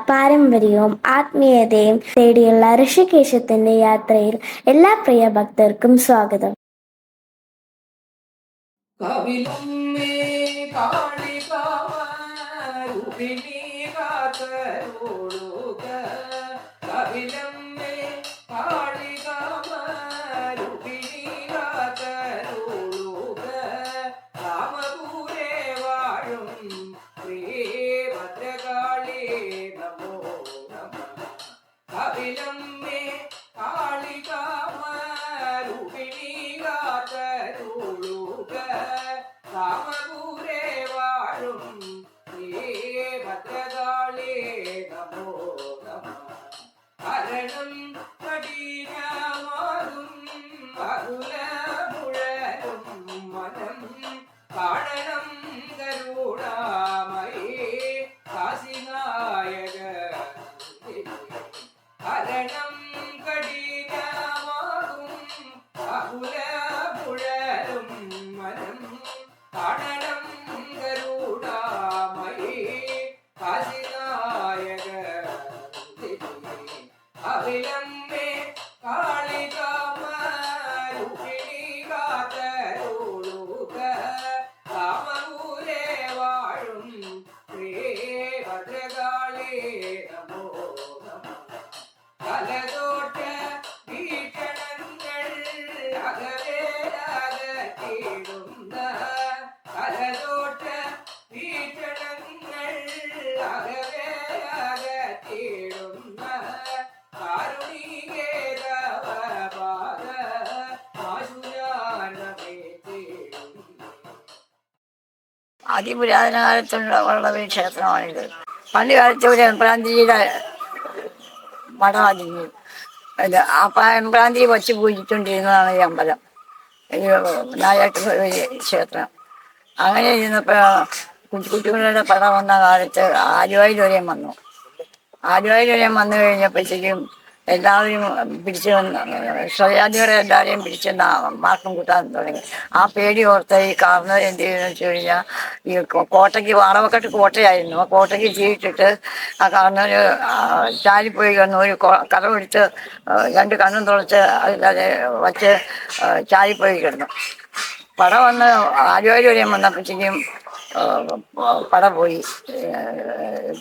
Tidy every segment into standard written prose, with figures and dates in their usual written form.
പാരമ്പര്യവും ആത്മീയതയും തേടിയുള്ള ഋഷികേശത്തിന്റെ യാത്രയിൽ എല്ലാ പ്രിയ ഭക്തർക്കും സ്വാഗതം. അതിപുരാതന കാലത്തുള്ള ഒരു ക്ഷേത്രമാണിത്. പണ്ട് കാലത്ത് ഒരു എംപ്രാന്തിരിയുടെ മഠമായിരുന്നു. ആ എംപ്രാന്തിരി വച്ച് പൂജിച്ചുകൊണ്ടിരുന്നതാണ് ഈ അമ്പലം, ഈ നായാട്ട് ക്ഷേത്രം. അങ്ങനെ ഇരുന്നപ്പോൾ കുട്ടികളുടെ പടം വന്ന കാലത്ത് ആലുവായൂരേം വന്നു. ആലുവായൂരേം വന്നു കഴിഞ്ഞപ്പോഴത്തേക്കും എല്ലാവരും പിടിച്ചു വന്ന് സ്വയാദികളെ എല്ലാവരെയും പിടിച്ച് മാർക്കം കൂട്ടാൻ തുടങ്ങി. ആ പേടി ഓർത്ത് ഈ കാർന്നവർ എന്ത് ചെയ്യുമെന്ന് വെച്ച് കഴിഞ്ഞാൽ, ഈ കോട്ടയ്ക്ക് വാളവക്കട്ട് കോട്ടയായിരുന്നു. ആ കോട്ടയ്ക്ക് ചീട്ടിട്ട് ആ കാർന്നവർ ചാരിപ്പോയി കിടന്നു. ഒരു കടമെടുത്ത് 2 കണ്ണും തുളച്ച് അതിലത് വച്ച് ചാരിപ്പോയി കിടന്നു. പട വന്ന് ആലുവായൂരേം വന്നപ്പോഴത്തേക്കും പട പോയി,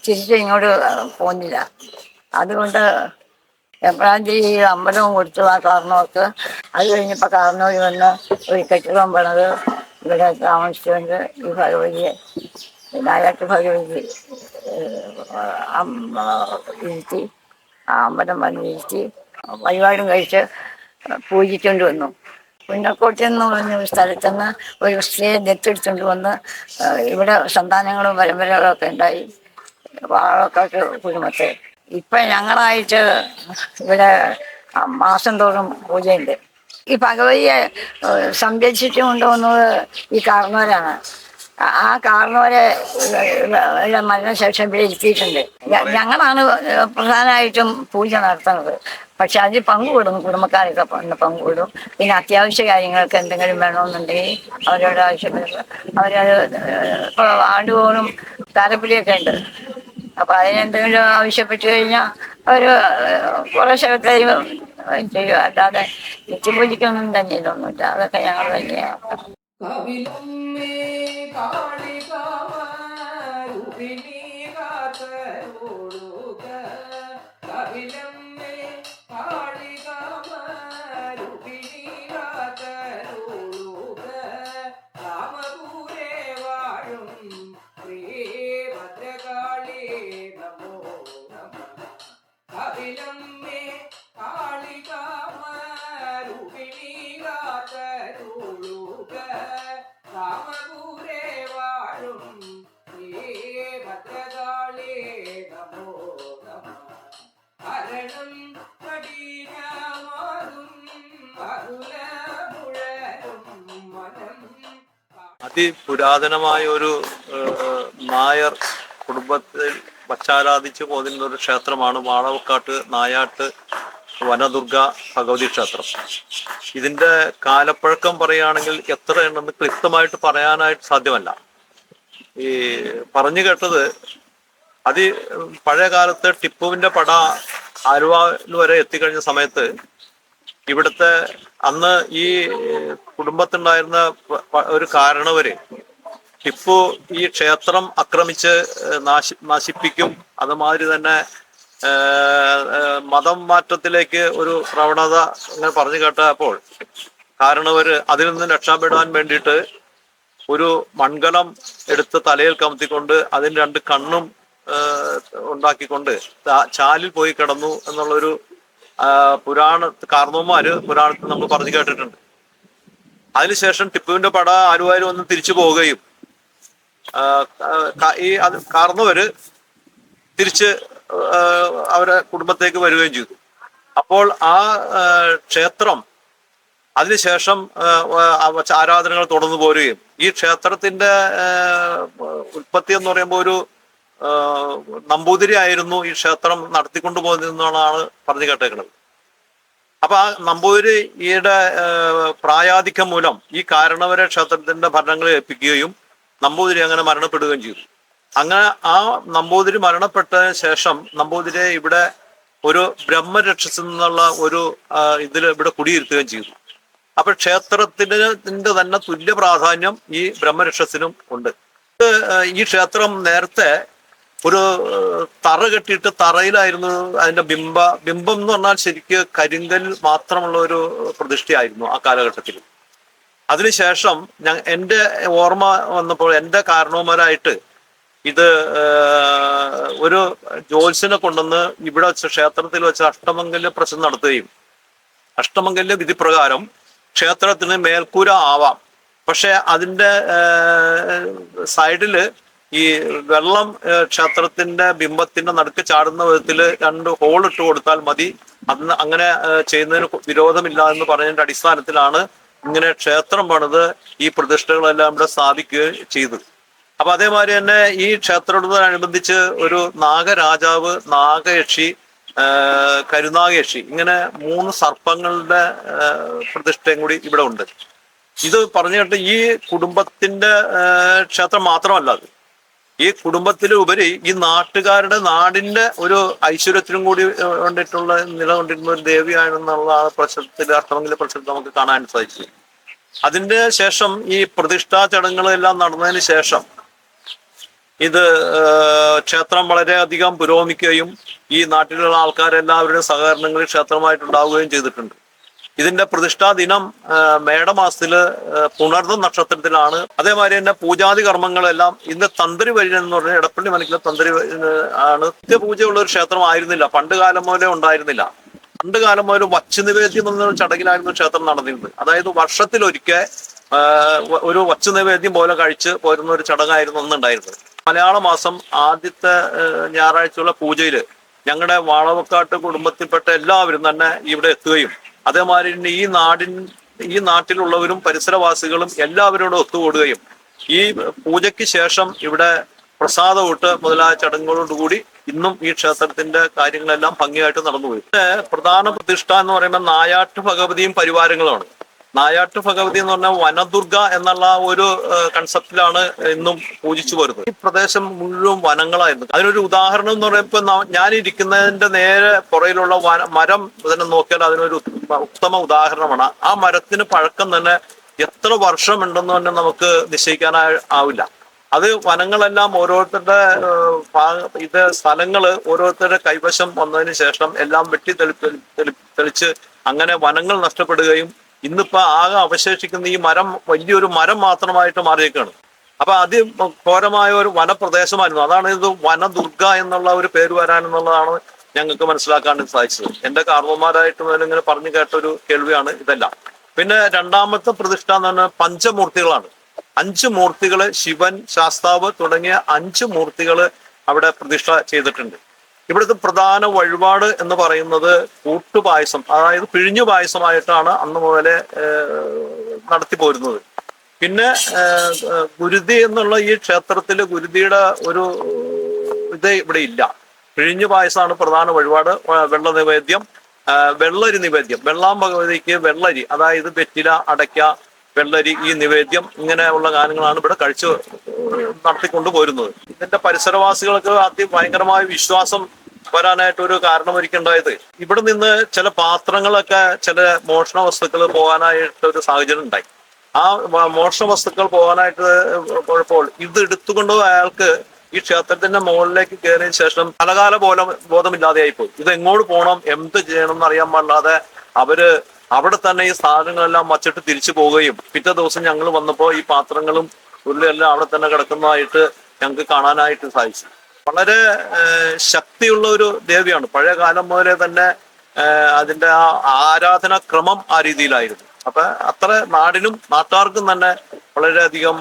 തിരിച്ച് ഇങ്ങോട്ട് പോന്നില്ല. അതുകൊണ്ട് എംപ്രാന്തിരി അമ്പലവും കൊടുത്തു ആ കാർന്നവർക്ക്. അത് കഴിഞ്ഞപ്പോൾ കാർന്നവർ വന്ന് ഒരു കെട്ടിടം പണിത് ഇവിടെ താമസിച്ചുകൊണ്ട് ഈ ഭഗവതിയെ, നായാട്ട് ഭഗവതി ഇരുത്തി, ആ അമ്പലം വന്ന് ഇരുത്തി വഴിപാടും കഴിച്ച് പൂജിച്ചുകൊണ്ട് വന്നു. പുന്നക്കോട്ട എന്ന് പറഞ്ഞ ഒരു സ്ഥലത്തുനിന്ന് ഒരു സ്ത്രീയെ ദത്തെടുത്തുകൊണ്ട് വന്ന് ഇവിടെ സന്താനങ്ങളും പരമ്പരകളും ഒക്കെ ഉണ്ടായി വാഴക്കാട്ട് കുടുംബത്തെ. ഇപ്പം ഞങ്ങളായിട്ട് ഇവിടെ മാസം തോറും പൂജയുണ്ട്. ഈ ഭഗവതിയെ സംരക്ഷിച്ചു കൊണ്ടുവന്നത് ഈ കാർന്നവരാണ്. ആ കാർന്നവരെ മരണശേഷം ഇവിടെ ഇരുത്തിയിട്ടുണ്ട്. ഞങ്ങളാണ് പ്രധാനമായിട്ടും പൂജ നടത്തുന്നത്. പക്ഷെ അതിൽ പങ്കുകൂടും, കുടുംബക്കാരൊക്കെ പങ്കുകൂടും. പിന്നെ അത്യാവശ്യ കാര്യങ്ങൾക്ക് എന്തെങ്കിലും വേണമെന്നുണ്ടെങ്കിൽ അവരോട് ആവശ്യപ്പെടുക. അവരത് ഇപ്പോൾ ആണ്ടുതോറും താലപ്പൊലിയൊക്കെ ഉണ്ട്. അപ്പം അതിനെന്തെങ്കിലും ആവശ്യപ്പെട്ട് കഴിഞ്ഞാൽ അവർ കുറേശ്ശെ തരും ചെയ്യും. അല്ലാതെ നിത്യപൂജിക്കൊന്നും തന്നെ ഇതൊന്നുമില്ല. അതൊക്കെ ഞങ്ങൾ തന്നെയാണ്. അതിപുരാതനമായ ഒരു നായർ കുടുംബത്തിൽ വച്ചാരാധിച്ച് പോരുന്ന ഒരു ക്ഷേത്രമാണ് വാളവക്കാട്ട് നായാട്ട് വനദുർഗ ഭഗവതി ക്ഷേത്രം. ഇതിന്റെ കാലപ്പഴക്കം പറയുകയാണെങ്കിൽ എത്ര ഉണ്ടെന്ന് കൃത്യമായിട്ട് പറയാനായിട്ട് സാധ്യമല്ല. ഈ പറഞ്ഞു കേട്ടത് അത് പഴയ കാലത്ത് ടിപ്പുവിന്റെ പട ആലുവയിൽ വരെ എത്തിക്കഴിഞ്ഞ സമയത്ത് ഇവിടുത്തെ അന്ന് ഈ കുടുംബത്തുണ്ടായിരുന്ന ഒരു കാരണവര് ടിപ്പു ഈ ക്ഷേത്രം ആക്രമിച്ച് നശിപ്പിക്കും, അതുമാതിരി തന്നെ മതം മാറ്റത്തിലേക്ക് ഒരു പ്രവണത അങ്ങനെ പറഞ്ഞു കേട്ടപ്പോൾ കാരണവര് അതിൽ നിന്ന് രക്ഷപ്പെടാൻ വേണ്ടിയിട്ട് ഒരു മൺകലം എടുത്ത് തലയിൽ കമത്തിക്കൊണ്ട് അതിന് 2 കണ്ണും ഉണ്ടാക്കിക്കൊണ്ട് ചാലിൽ പോയി കിടന്നു എന്നുള്ളൊരു കാരണവന്മാര് പുരാണത്തിൽ നമ്മൾ പറഞ്ഞു കേട്ടിട്ടുണ്ട്. അതിനുശേഷം ടിപ്പുവിന്റെ പട ആലുവയിൽ വന്ന് തിരിച്ചു പോവുകയും ഈ കാരണവര് തിരിച്ച് അവരെ കുടുംബത്തേക്ക് വരികയും ചെയ്തു. അപ്പോൾ ആ ക്ഷേത്രം അതിനുശേഷം ആരാധനകൾ തുടർന്നു പോരുകയും ഈ ക്ഷേത്രത്തിന്റെ ഉൽപ്പത്തി എന്ന് പറയുമ്പോൾ ഒരു നമ്പൂതിരി ആയിരുന്നു ഈ ക്ഷേത്രം നടത്തിക്കൊണ്ടു പോകുന്നതെന്നാണ് പറഞ്ഞു കേട്ടേക്കുന്നത്. അപ്പൊ ആ നമ്പൂതിരിയുടെ പ്രായാധിക്യം മൂലം ഈ കാരണവരെ ക്ഷേത്രത്തിന്റെ ഭരണങ്ങളെ ഏൽപ്പിക്കുകയും നമ്പൂതിരി അങ്ങനെ മരണപ്പെടുകയും ചെയ്തു. അങ്ങനെ ആ നമ്പൂതിരി മരണപ്പെട്ടതിന് ശേഷം നമ്പൂതിരിയെ ഇവിടെ ഒരു ബ്രഹ്മരക്ഷസ് എന്നുള്ള ഒരു ഇവിടെ കുടിയിരുത്തുകയും ചെയ്തു. അപ്പൊ ക്ഷേത്രത്തിന്റെ തന്നെ തുല്യ പ്രാധാന്യം ഈ ബ്രഹ്മരക്ഷസിനും ഉണ്ട്. ഈ ക്ഷേത്രം നേരത്തെ ഒരു തറ കെട്ടിയിട്ട് തറയിലായിരുന്നു അതിന്റെ ബിംബം എന്ന് പറഞ്ഞാൽ ശരിക്ക് കരിങ്കൽ മാത്രമുള്ള ഒരു പ്രതിഷ്ഠയായിരുന്നു ആ കാലഘട്ടത്തിൽ. അതിനുശേഷം എൻ്റെ ഓർമ്മ വന്നപ്പോൾ എൻ്റെ കാരണവന്മാരായിട്ട് ഇത് ഒരു ജ്യോത്സ്യനെ കൊണ്ടുവന്ന് ഇവിടെ വെച്ച് ക്ഷേത്രത്തിൽ വെച്ച് അഷ്ടമംഗല്യ പ്രശ്നം നടത്തുകയും അഷ്ടമംഗല്യ വിധി പ്രകാരം ക്ഷേത്രത്തിന് മേൽക്കൂര ആവാം, പക്ഷെ അതിൻ്റെ സൈഡില് ഈ വെള്ളം ക്ഷേത്രത്തിന്റെ ബിംബത്തിന്റെ നടുക്ക് ചാടുന്ന വിധത്തിൽ 2 ഹോൾ ഇട്ട് കൊടുത്താൽ മതി, അന്ന് അങ്ങനെ ചെയ്യുന്നതിന് വിരോധമില്ല എന്ന് പറഞ്ഞതിന്റെ അടിസ്ഥാനത്തിലാണ് ഇങ്ങനെ ക്ഷേത്രം പണിത് ഈ പ്രതിഷ്ഠകളെല്ലാം ഇവിടെ സ്ഥാപിക്കുകയും ചെയ്തത്. അപ്പൊ അതേമാതിരി തന്നെ ഈ ക്ഷേത്രത്തോടനുബന്ധിച്ച് ഒരു നാഗരാജാവ്, നാഗയക്ഷി, കരുനാഗയക്ഷി, ഇങ്ങനെ 3 സർപ്പങ്ങളുടെ പ്രതിഷ്ഠയും കൂടി ഇവിടെ ഉണ്ട്. ഇത് പറഞ്ഞിട്ട് ഈ കുടുംബത്തിന്റെ ക്ഷേത്രം മാത്രമല്ല, അത് ഈ കുടുംബത്തിലുപരി ഈ നാട്ടുകാരുടെ നാടിന്റെ ഒരു ഐശ്വര്യത്തിനും കൂടി വേണ്ടിയിട്ടുള്ള നിലകൊണ്ടിരുന്ന ഒരു ദേവിയാണെന്നുള്ള പ്രശ്നത്തിൽ അഷ്ടമംഗല പ്രശ്നത്തിൽ നമുക്ക് കാണാൻ സാധിച്ചു. അതിന്റെ ശേഷം ഈ പ്രതിഷ്ഠാ ചടങ്ങുകളെല്ലാം നടന്നതിന് ശേഷം ഇത് ക്ഷേത്രം വളരെയധികം പുരോഗമിക്കുകയും ഈ നാട്ടിലുള്ള ആൾക്കാരെല്ലാവരുടെയും സഹകരണങ്ങളിൽ ക്ഷേത്രമായിട്ടുണ്ടാവുകയും ചെയ്തിട്ടുണ്ട്. ഇതിന്റെ പ്രതിഷ്ഠാ ദിനം മേടമാസത്തില് പുണർന്ന നക്ഷത്രത്തിലാണ്. അതേമാതിരി തന്നെ പൂജാതി കർമ്മങ്ങളെല്ലാം ഇന്ന് തന്ത്രി വരി എന്ന് പറഞ്ഞാൽ എടപ്പള്ളി മനക്കിലെ തന്ത്രി ആണ്. നിത്യപൂജയുള്ള ഒരു ക്ഷേത്രം ആയിരുന്നില്ല, പണ്ട് കാലം മുതലേ ഉണ്ടായിരുന്നില്ല. പണ്ട് കാലം മുതൽ വച്ച് നിവേദ്യം എന്ന ചടങ്ങിലായിരുന്നു ക്ഷേത്രം നടന്നിരുന്നത്. അതായത് വർഷത്തിലൊരിക്കൽ ഒരു വച്ച് നിവേദ്യം പോലെ കഴിച്ച് പോരുന്ന ഒരു ചടങ്ങായിരുന്നു അന്നുണ്ടായിരുന്നത്. മലയാള മാസം ആദ്യത്തെ ഞായറാഴ്ചയുള്ള പൂജയില് ഞങ്ങളുടെ വാളവക്കാട്ട് കുടുംബത്തിൽപ്പെട്ട എല്ലാവരും തന്നെ ഇവിടെ എത്തുകയും അതേമാതിരി ഈ നാട്ടിലുള്ളവരും പരിസരവാസികളും എല്ലാവരോടും ഒത്തുകൂടുകയും ഈ പൂജയ്ക്ക് ശേഷം ഇവിടെ പ്രസാദമൂട്ട് മുതലായ ചടങ്ങുകളോടുകൂടി ഇന്നും ഈ ക്ഷേത്രത്തിന്റെ കാര്യങ്ങളെല്ലാം ഭംഗിയായിട്ട് നടന്നുപോയി. പ്രധാന പ്രതിഷ്ഠ എന്ന് പറയുമ്പോൾ നായാട്ട് ഭഗവതിയും പരിവാരങ്ങളുമാണ്. നായാട്ട് ഭഗവതി എന്ന് പറഞ്ഞാൽ വനദുർഗ എന്നുള്ള ഒരു കൺസെപ്റ്റിലാണ് ഇന്നും പൂജിച്ചു വരുന്നത്. ഈ പ്രദേശം മുഴുവൻ വനങ്ങളായിരുന്നു. അതിനൊരു ഉദാഹരണം എന്ന് പറയുമ്പോൾ ഞാനിരിക്കുന്നതിന്റെ നേരെ പുറയിലുള്ള മരം തന്നെ നോക്കിയാൽ അതിനൊരു ഉത്തമ ഉദാഹരണമാണ്. ആ മരത്തിന് പഴക്കം തന്നെ എത്ര വർഷമുണ്ടെന്ന് തന്നെ നമുക്ക് നിശ്ചയിക്കാനാവില്ല. അത് വനങ്ങളെല്ലാം ഓരോരുത്തരുടെ സ്ഥലങ്ങള് ഓരോരുത്തരുടെ കൈവശം വന്നതിന് ശേഷം എല്ലാം വെട്ടി തെളിച്ച് അങ്ങനെ വനങ്ങൾ നഷ്ടപ്പെടുകയും ഇന്നിപ്പോ ആകെ അവശേഷിക്കുന്ന ഈ മരം വലിയൊരു മരം മാത്രമായിട്ട് മാറിയേക്കാണ്. അപ്പൊ അതിഘോരമായ ഒരു വനപ്രദേശമായിരുന്നു. അതാണ് ഇത് വനദുർഗ എന്നുള്ള ഒരു പേര് വരാനെന്നുള്ളതാണ് ഞങ്ങൾക്ക് മനസ്സിലാക്കാൻ സാധിച്ചത്. എന്റെ കാർമ്മമാരായിട്ട് ഇങ്ങനെ പറഞ്ഞു കേട്ട ഒരു കേൾവിയാണ് ഇതെല്ലാം. പിന്നെ രണ്ടാമത്തെ പ്രതിഷ്ഠ എന്ന് പറഞ്ഞാൽ പഞ്ചമൂർത്തികളാണ്. 5 മൂർത്തികള്, ശിവൻ, ശാസ്താവ് തുടങ്ങിയ 5 മൂർത്തികള് അവിടെ പ്രതിഷ്ഠ ചെയ്തിട്ടുണ്ട്. ഇവിടുത്തെ പ്രധാന വഴിപാട് എന്ന് പറയുന്നത് കൂട്ടുപായസം, അതായത് പിഴിഞ്ഞു പായസമായിട്ടാണ് അന്ന് മുതലേ നടത്തി പോരുന്നത്. പിന്നെ ഗുരുതി എന്നുള്ള ഈ ക്ഷേത്രത്തില് ഗുരുതിയുടെ ഒരു ഇത് ഇവിടെ ഇല്ല. പിഴിഞ്ഞു പായസമാണ് പ്രധാന വഴിപാട്. വെള്ള നിവേദ്യം, വെള്ളരി നിവേദ്യം. വെള്ളാം ഭഗവതിക്ക് വെള്ളരി, അതായത് വെറ്റില, അടയ്ക്ക, വെള്ളരി, ഈ നിവേദ്യം, ഇങ്ങനെയുള്ള കാര്യങ്ങളാണ് ഇവിടെ കഴിച്ചു നടത്തിക്കൊണ്ടു പോരുന്നത്. ഇതിന്റെ പരിസരവാസികൾക്ക് ആദ്യം ഭയങ്കരമായ വിശ്വാസം വരാനായിട്ട് ഒരു കാരണം ഒരുക്കുണ്ടായത്, ഇവിടെ നിന്ന് ചില പാത്രങ്ങളൊക്കെ, ചില മോഷണ വസ്തുക്കൾ പോകാനായിട്ട് ഒരു സാഹചര്യം ഉണ്ടായി. ആ മോഷണ വസ്തുക്കൾ പോകാനായിട്ട് പോയപ്പോൾ ഇത് എടുത്തുകൊണ്ട് അയാൾക്ക് ഈ ക്ഷേത്രത്തിന്റെ മുകളിലേക്ക് കയറിയ ശേഷം പലകാല ബോധമില്ലാതെയായി പോയി. ഇത് എങ്ങോട്ട് പോകണം, എന്ത് ചെയ്യണം എന്നറിയാൻ പാടില്ലാതെ അവര് അവിടെ തന്നെ ഈ സാധനങ്ങളെല്ലാം വച്ചിട്ട് തിരിച്ചു പോവുകയും, പിറ്റേ ദിവസം ഞങ്ങൾ വന്നപ്പോൾ ഈ പാത്രങ്ങളും ഉരുളിയെല്ലാം അവിടെ തന്നെ കിടക്കുന്നതായിട്ട് ഞങ്ങൾക്ക് കാണാനായിട്ട് സാധിച്ചു. വളരെ ശക്തിയുള്ള ഒരു ദേവിയാണ്. പഴയ കാലം മുതലേ തന്നെ അതിന്റെ ആ ആരാധനാക്രമം ആ രീതിയിലായിരുന്നു. അപ്പൊ അത്ര നാടിനും നാട്ടുകാർക്കും തന്നെ വളരെയധികം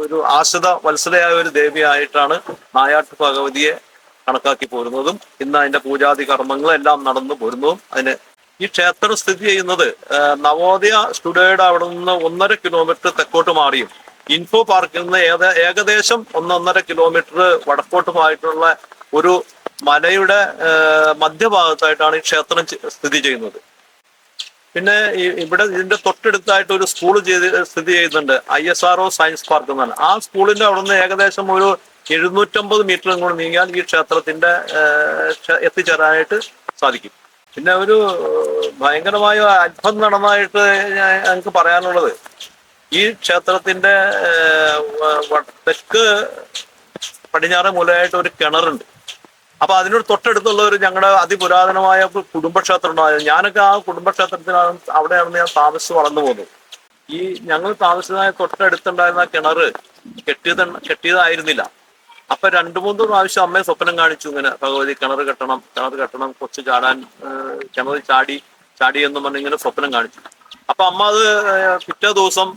ഒരു ആശ്രിത വത്സലയായ ഒരു ദേവിയായിട്ടാണ് നായാട്ട് ഭഗവതിയെ കണക്കാക്കി പോരുന്നതും ഇന്ന് അതിന്റെ പൂജാതി കർമ്മങ്ങളെല്ലാം നടന്നു പോരുന്നതും. അതിന് ഈ ക്ഷേത്രം സ്ഥിതി ചെയ്യുന്നത് നവോദയ സ്റ്റുഡിയോയുടെ അവിടെ നിന്ന് 1.5 കിലോമീറ്റർ തെക്കോട്ട് മാറിയും ഇൻഫോ പാർക്കിൽ നിന്ന് ഏകദേശം 1.5 കിലോമീറ്റർ വടക്കോട്ടുമായിട്ടുള്ള ഒരു മലയുടെ മധ്യഭാഗത്തായിട്ടാണ് ഈ ക്ഷേത്രം സ്ഥിതി ചെയ്യുന്നത്. പിന്നെ ഇവിടെ ഇതിന്റെ തൊട്ടടുത്തായിട്ട് ഒരു സ്കൂൾ സ്ഥിതി ചെയ്യുന്നുണ്ട്, ISRO സയൻസ് പാർക്ക് എന്നാണ്. ആ സ്കൂളിന്റെ അവിടെ നിന്ന് ഏകദേശം ഒരു 750 മീറ്റർ കൂടെ നീങ്ങിയാൽ ഈ ക്ഷേത്രത്തിന്റെ എത്തിച്ചേരാനായിട്ട് സാധിക്കും. പിന്നെ ഒരു ഭയങ്കരമായ അത്ഭുതം നടന്നതായിട്ട് ഞങ്ങൾക്ക് പറയാനുള്ളത്, ഈ ക്ഷേത്രത്തിന്റെ തെക്ക് പടിഞ്ഞാറ് മൂലയായിട്ട് ഒരു കിണറുണ്ട്. അപ്പൊ അതിനോട് തൊട്ടടുത്തുള്ള ഒരു ഞങ്ങളുടെ അതിപുരാതനമായ കുടുംബക്ഷേത്രം ഉണ്ടായിരുന്നു. ഞാനൊക്കെ ആ കുടുംബക്ഷേത്രത്തിലാണ്, അവിടെയാണ് ഞാൻ താമസിച്ച് വളർന്നു പോകുന്നത്. ഈ ഞങ്ങൾ താമസിച്ചതായ തൊട്ടടുത്തുണ്ടായിരുന്ന കിണറ് കെട്ടിയതായിരുന്നില്ല. അപ്പൊ 2-3 പ്രാവശ്യം അമ്മയെ സ്വപ്നം കാണിച്ചു, ഇങ്ങനെ ഭഗവതി കിണർ കെട്ടണം, കൊച്ചു ചാടാൻ കിണറ് ചാടി എന്ന് പറഞ്ഞ് ഇങ്ങനെ സ്വപ്നം കാണിച്ചു. അപ്പൊ അമ്മ അത് പിറ്റേ ദിവസം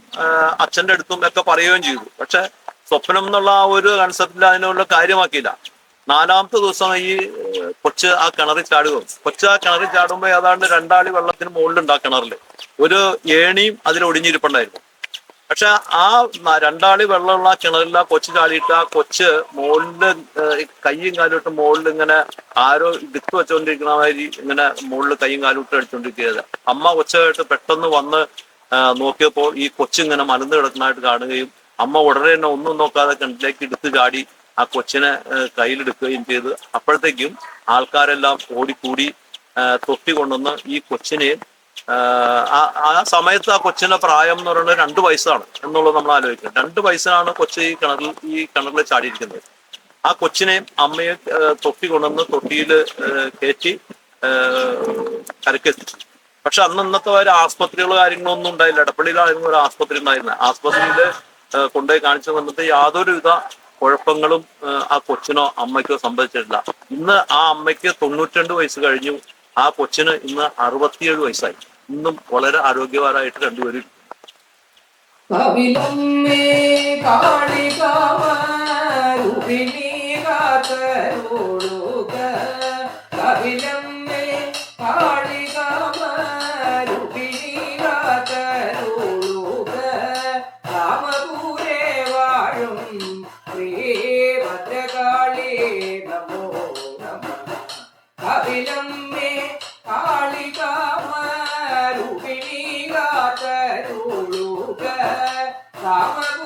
അച്ഛന്റെ അടുത്തും ഒക്കെ പറയുകയും ചെയ്തു. പക്ഷെ സ്വപ്നം എന്നുള്ള ആ ഒരു കൺസെപ്റ്റിൽ അതിനുള്ള കാര്യമാക്കിയില്ല. 4-ാമത്തെ ദിവസം ഈ കൊച്ച് ആ കിണറിൽ ചാടുമ്പോൾ ഏതാണ്ട് 2 ആളി വെള്ളത്തിന് മുകളിലുണ്ട്. ആ കിണറിൽ ഒരു ഏണിയും അതിൽ ഒടിഞ്ഞിരിപ്പുണ്ടായിരുന്നു. പക്ഷെ ആ 2 ആളി വെള്ളമുള്ള ആ കിണറിൽ ആ കൊച്ചു ചാടിയിട്ട് ആ കൊച്ച് മുകളില് കയ്യും കാലും ഇട്ട് മുകളിൽ ഇങ്ങനെ ആരോ ഇടുത്ത് വെച്ചുകൊണ്ടിരിക്കുന്ന മാതിരി ഇങ്ങനെ മുകളിൽ കയ്യും കാലും ഇട്ട് അടിച്ചുകൊണ്ടിരിക്കുകയത്. അമ്മ കൊച്ചായിട്ട് പെട്ടെന്ന് വന്ന് നോക്കിയപ്പോൾ ഈ കൊച്ചിങ്ങനെ മലന്ന് കിടക്കുന്നതായിട്ട് കാണുകയും അമ്മ ഉടനെ തന്നെ ഒന്നും നോക്കാതെ കിണറ്റിലേക്ക് എടുത്ത് ചാടി ആ കൊച്ചിനെ കയ്യിലെടുക്കുകയും ചെയ്ത്. അപ്പോഴത്തേക്കും ആൾക്കാരെല്ലാം ഓടിക്കൂടി തൊട്ടി കൊണ്ടുവന്ന് ഈ കൊച്ചിനെ, ആ സമയത്ത് ആ കൊച്ചിന്റെ പ്രായം എന്ന് പറയുന്നത് 2 വയസ്സാണ് എന്നുള്ളത് നമ്മൾ ആലോചിക്കുന്നത്. 2 വയസ്സിനാണ് കൊച്ച് ഈ കിണറിൽ ചാടിയിരിക്കുന്നത്. ആ കൊച്ചിനെയും അമ്മയെ തൊട്ടി കൊണ്ടുവന്ന് തൊട്ടിയിൽ കയറ്റി കരക്കെത്തിച്ചു. പക്ഷെ ഇന്നത്തെ വരെ ആസ്പത്രികളോ കാര്യങ്ങളൊന്നും ഉണ്ടായില്ല. എടപ്പള്ളിയിലായിരുന്നു ഒരു ആസ്പത്രി ഉണ്ടായിരുന്നത്. ആസ്പത്രിയിൽ കൊണ്ടുപോയി കാണിച്ചു വന്നിട്ട് യാതൊരുവിധ കുഴപ്പങ്ങളും ആ കൊച്ചിനോ അമ്മയ്ക്കോ സംഭവിച്ചിട്ടില്ല. ഇന്ന് ആ അമ്മയ്ക്ക് 92 വയസ്സ് കഴിഞ്ഞു. ആ കൊച്ചിന് ഇന്ന് 67 വയസ്സായി. ഇന്നും വളരെ ആരോഗ്യവാനായിട്ട് രണ്ടുപേരും. Rama